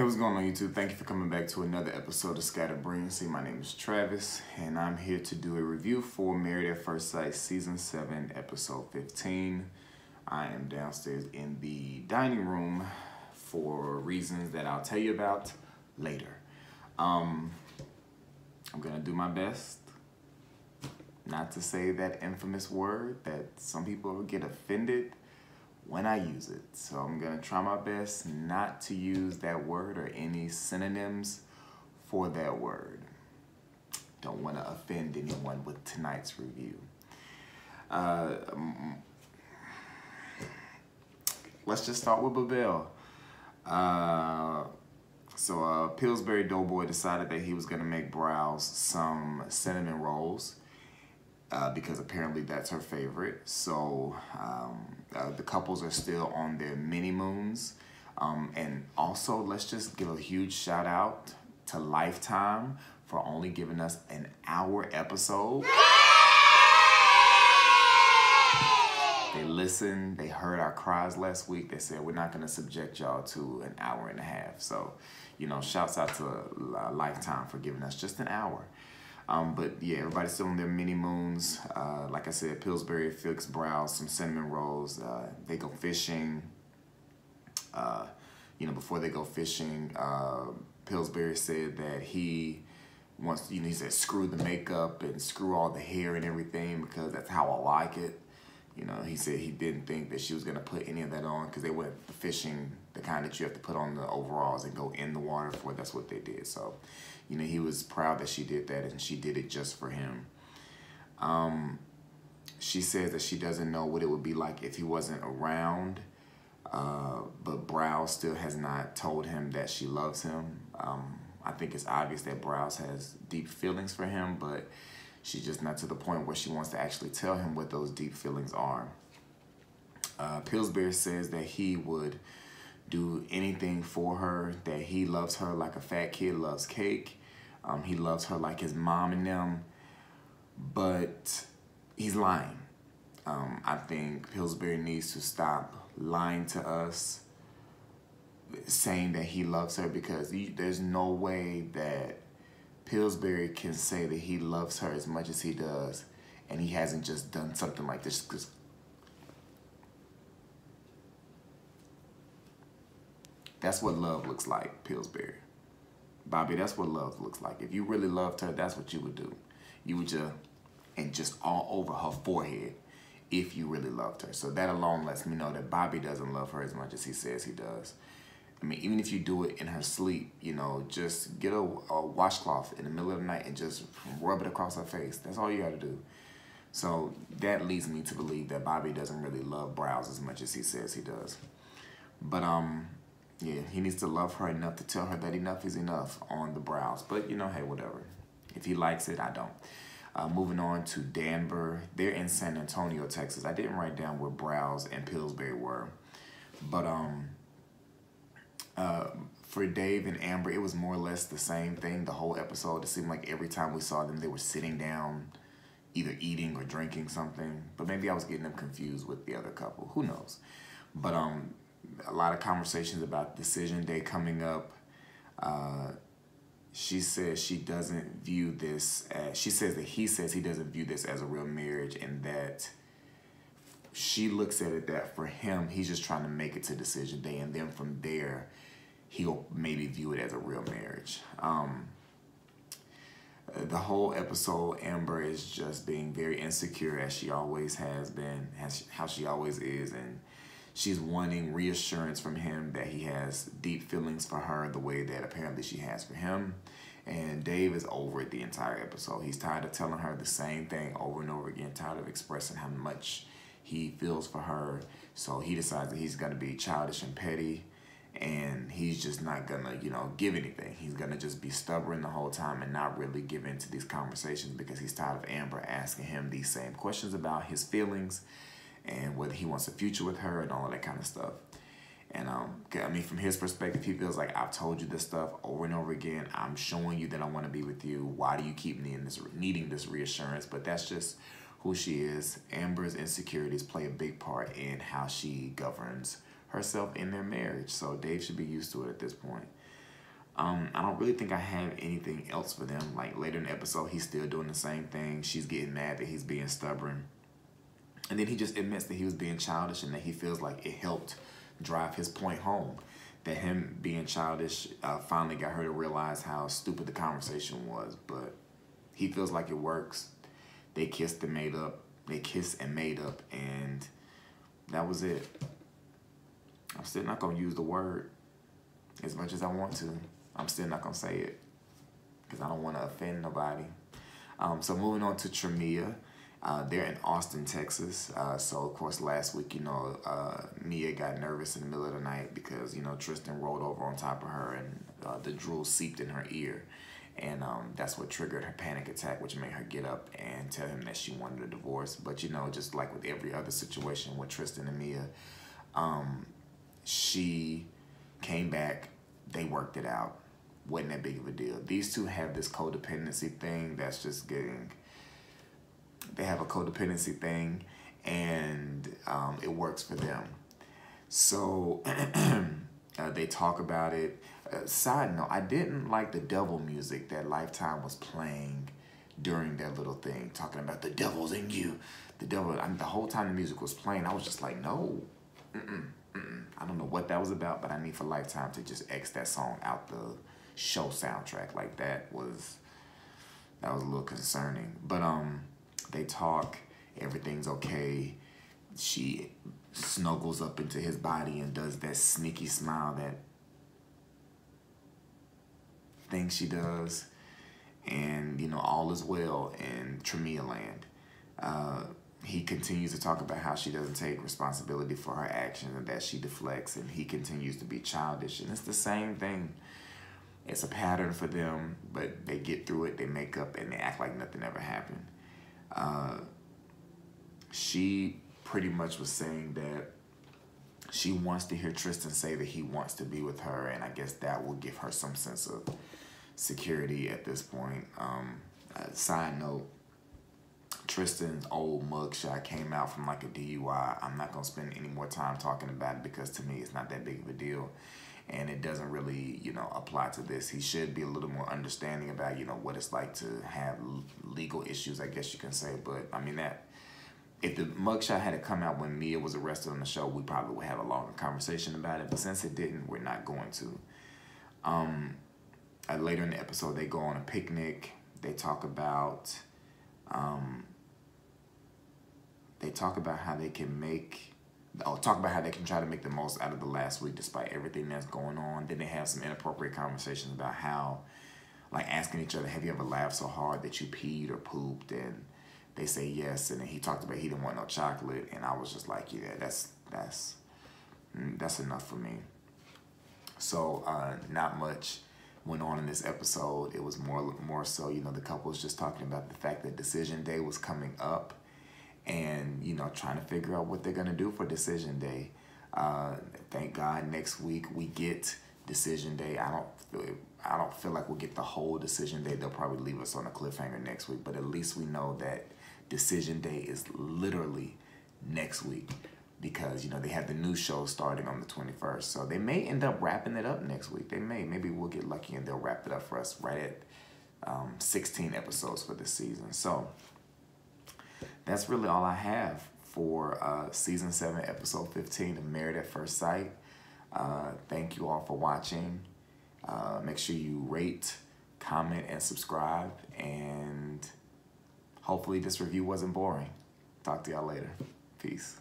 Hey, what's going on YouTube? Thank you for coming back to another episode of Scattered Brains. See, my name is Travis, and I'm here to do a review for Married at First Sight Season 7, Episode 15. I am downstairs in the dining room for reasons that I'll tell you about later. I'm going to do my best not to say that infamous word that some people get offended when I use it. So I'm gonna try my best not to use that word or any synonyms for that word. Don't want to offend anyone with tonight's review. Let's just start with Babel. Pillsbury Doughboy decided that he was gonna make Browse some cinnamon rolls. Because apparently that's her favorite. So the couples are still on their mini moons. And also, let's just give a huge shout out to Lifetime for only giving us an hour episode. They listened, they heard our cries last week. They said, we're not gonna subject y'all to an hour and a half. So, you know, shouts out to Lifetime for giving us just an hour. But yeah, everybody's still on their mini moons. Like I said, Pillsbury fixed Browse some cinnamon rolls. They go fishing. Before they go fishing, Pillsbury said that he wants, he said screw the makeup and screw all the hair and everything because that's how I like it. He said he didn't think that she was going to put any of that on because they went fishing the kind that you have to put on the overalls and go in the water for. That's what they did. So, he was proud that she did that and she did it just for him. She says that she doesn't know what it would be like if he wasn't around. But Browse still has not told him that she loves him. I think it's obvious that Browse has deep feelings for him, but she's just not to the point where she wants to actually tell him what those deep feelings are. Pillsbury says that he would do anything for her, that he loves her like a fat kid loves cake. He loves her like his mom and them, but he's lying. I think Pillsbury needs to stop lying to us, saying that he loves her, because there's no way that Pillsbury can say that he loves her as much as he does, and he hasn't just done something like this. Because that's what love looks like, Pillsbury. Bobby, that's what love looks like. If you really loved her, that's what you would do. You would just all over her forehead if you really loved her. So that alone lets me know that Bobby doesn't love her as much as he says he does. I mean, even if you do it in her sleep, just get a washcloth in the middle of the night and just rub it across her face. That's all you got to do. So that leads me to believe that Bobby doesn't really love Browse as much as he says he does. But, yeah, he needs to love her enough to tell her that enough is enough on the Browse. But, hey, whatever. If he likes it, I don't. Moving on to Denver. They're in San Antonio, Texas. I didn't write down where Browse and Pillsbury were. But, for Dave and Amber, it was more or less the same thing the whole episode. It seemed like every time we saw them, they were sitting down, either eating or drinking something. But maybe I was getting them confused with the other couple. Who knows? But a lot of conversations about decision day coming up. She says she doesn't view this as, she says that he says he doesn't view this as a real marriage, and that she looks at it that for him, he's just trying to make it to decision day, and then from there, he'll maybe view it as a real marriage. The whole episode, Amber is just being very insecure, as she always has been, how she always is, and she's wanting reassurance from him that he has deep feelings for her the way that apparently she has for him. And Dave is over it the entire episode. He's tired of telling her the same thing over and over again, tired of expressing how much he feels for her. So he decides that he's going to be childish and petty, and he's just not going to, give anything. He's going to just be stubborn the whole time and not really give in to these conversations because he's tired of Amber asking him these same questions about his feelings and whether he wants a future with her and all of that kind of stuff. And from his perspective, he feels like, I've told you this stuff over and over again. I'm showing you that I want to be with you. Why do you keep needing this reassurance? But that's just who she is. Amber's insecurities play a big part in how she governs herself in their marriage. So Dave should be used to it at this point. I don't really think I have anything else for them. Like later in the episode, he's still doing the same thing. She's getting mad that he's being stubborn. And then he just admits that he was being childish and that he feels like it helped drive his point home. That him being childish finally got her to realize how stupid the conversation was. But he feels like it works. They kissed and made up. They kissed and made up. And that was it. I'm still not going to use the word as much as I want to. I'm still not going to say it because I don't want to offend nobody. So moving on to Tremia. They're in Austin, Texas. So, of course, last week, Mia got nervous in the middle of the night because, Tristan rolled over on top of her and the drool seeped in her ear. And that's what triggered her panic attack, which made her get up and tell him that she wanted a divorce. But, just like with every other situation with Tristan and Mia, she came back. They worked it out. Wasn't that big of a deal. These two have this codependency thing that's just getting... They have a codependency thing, and it works for them. So they talk about it. Side note, I didn't like the devil music that Lifetime was playing during that little thing, talking about the devil's in you. The devil, the whole time the music was playing, I was just like, no. I don't know what that was about, but I need for Lifetime to just X that song out the show soundtrack. Like that was a little concerning. But they talk, everything's okay. She snuggles up into his body and does that sneaky smile, that thing she does. And, all is well in Tremia land. He continues to talk about how she doesn't take responsibility for her actions and that she deflects, and he continues to be childish. And it's the same thing. It's a pattern for them, but they get through it, they make up, and they act like nothing ever happened. She pretty much was saying that she wants to hear Tristan say that he wants to be with her, and I guess that will give her some sense of security at this point. Side note, Tristan's old mugshot came out from like a DUI. I'm not going to spend any more time talking about it because to me it's not that big of a deal. And it doesn't really, apply to this. He should be a little more understanding about, what it's like to have legal issues, I guess you can say. But, I mean, if the mugshot had to come out when Mia was arrested on the show, we probably would have a longer conversation about it. But since it didn't, we're not going to. Later in the episode, they go on a picnic. They talk about how they can how they can try to make the most out of the last week despite everything that's going on. Then they have some inappropriate conversations about how, like asking each other, have you ever laughed so hard that you peed or pooped? And they say yes. And then he talked about he didn't want no chocolate. And I was just like, yeah, that's enough for me. So not much went on in this episode. It was more so, the couple was just talking about the fact that decision day was coming up. And, trying to figure out what they're going to do for Decision Day. Thank God next week we get Decision Day. I don't feel like we'll get the whole Decision Day. They'll probably leave us on a cliffhanger next week. But at least we know that Decision Day is literally next week. Because, they have the new show starting on the 21st. So they may end up wrapping it up next week. They may. Maybe we'll get lucky and they'll wrap it up for us right at 16 episodes for this season. So that's really all I have for Season 7, Episode 15 of Married at First Sight. Thank you all for watching. Make sure you rate, comment, and subscribe. And hopefully this review wasn't boring. Talk to y'all later. Peace.